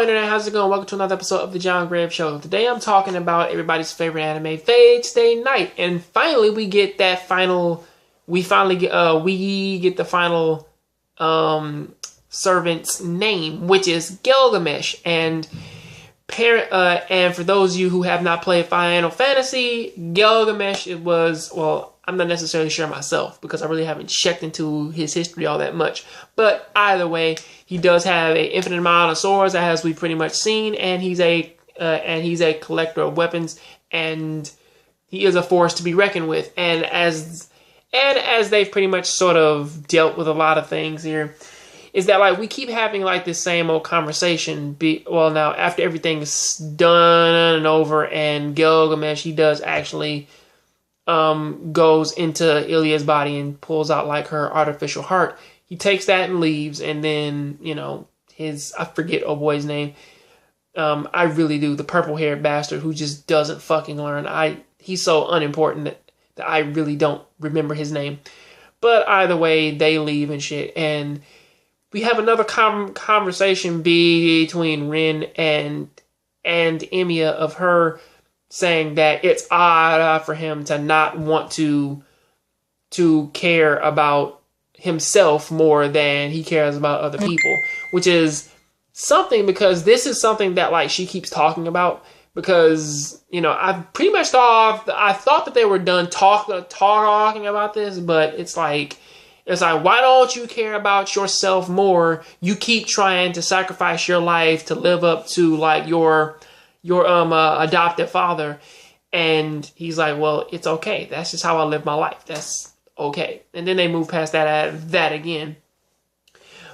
Internet, how's it going? Welcome to another episode of the John Grave Show. Today I'm talking about everybody's favorite anime, Fate Stay Night. And finally we get that final, we get the final servant's name, which is Gilgamesh. And for those of you who have not played Final Fantasy, Gilgamesh, it was, well, I'm not necessarily sure myself because I really haven't checked into his history all that much. But either way, he does have an infinite amount of swords, as we've pretty much seen, and he's a collector of weapons, and he is a force to be reckoned with. And as they've pretty much sort of dealt with a lot of things here, is that like we keep having like this same old conversation. Now after everything's done and over, and Gilgamesh, he does actually goes into Ilia's body and pulls out like her artificial heart. He takes that and leaves, and then, you know, I forget old boy's name. I really do. The purple-haired bastard who just doesn't fucking learn. He's so unimportant that I really don't remember his name. But either way, they leave and shit, and we have another conversation between Rin and Amia of her saying that it's odd for him to not want to care about himself more than he cares about other people, which is something, because this is something that like she keeps talking about, because, you know, I thought that they were done talking about this, but it's like, why don't you care about yourself more? You keep trying to sacrifice your life to live up to like your adoptive father. And he's like, well, it's okay. That's just how I live my life. That's okay. And then they move past that again.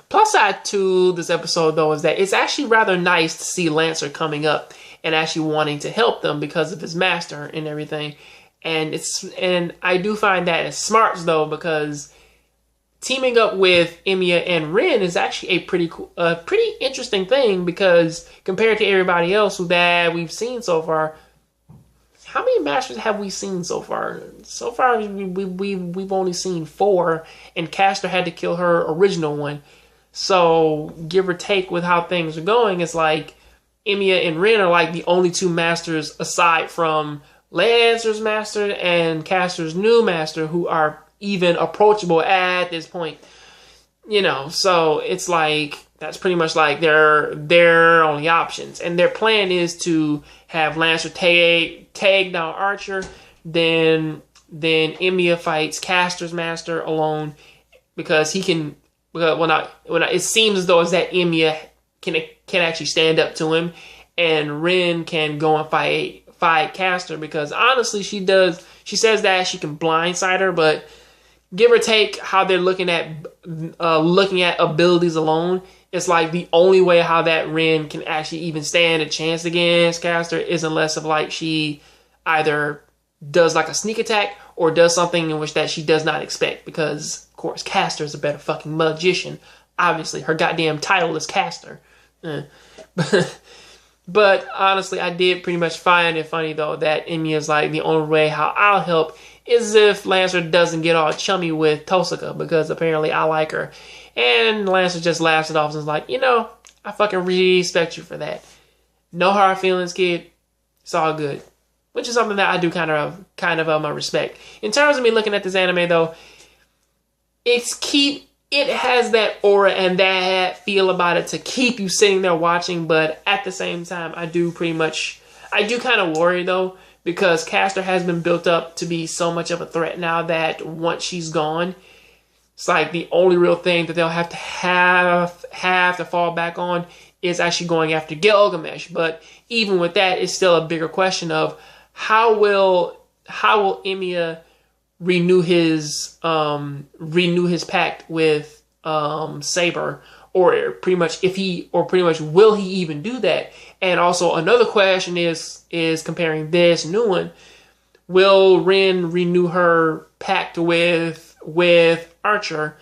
Plus side to this episode, though, is that it's actually rather nice to see Lancer coming up and actually wanting to help them because of his master and everything. And I do find that as smart, though, because teaming up with Amia and Rin is actually a pretty interesting thing, because compared to everybody else that we've seen so far, how many masters have we seen so far? So far, we've only seen 4, and Castor had to kill her original one. So, give or take with how things are going, it's like Amia and Rin are like the only 2 masters aside from Lancer's master and Castor's new master who are even approachable at this point. You know, so it's like that's pretty much like their only options. And their plan is to have Lancer tag down Archer, then Amia fights Castor's master alone, because he can. It seems as though it's that Amia can actually stand up to him, and Rin can go and fight Castor, because honestly she says that she can blindside her, but give or take how they're looking at abilities alone, it's like the only way how that Rin can actually even stand a chance against Castor is unless of like she either does like a sneak attack or does something in which that she does not expect, because of course Castor is a better fucking magician. Obviously, her goddamn title is Castor. But honestly, I did pretty much find it funny though that Emia's like, the only way how I'll help is if Lancer doesn't get all chummy with Tosaka, because apparently I like her. And Lancer just laughs it off and is like, you know, I fucking respect you for that. No hard feelings, kid. It's all good. Which is something that I do kind of respect. In terms of me looking at this anime though, it has that aura and that feel about it to keep you sitting there watching, but at the same time, I do kind of worry though, because Castor has been built up to be so much of a threat now that once she's gone, it's like the only real thing that they'll have to fall back on is actually going after Gilgamesh. But even with that, it's still a bigger question of how will Amia renew his pact with Saber, or pretty much will he even do that? And also another question is comparing this new one, will Rin renew her pact with Archer?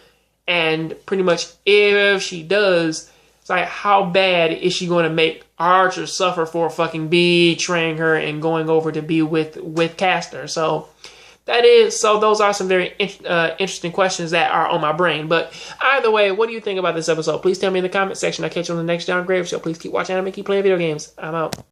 And pretty much if she does, it's like, how bad is she going to make Archer suffer for fucking betraying her and going over to be with Castor? So So those are some very interesting questions that are on my brain. But either way, what do you think about this episode? Please tell me in the comment section. I'll catch you on the next John Graves show. Please keep watching anime, keep playing video games. I'm out.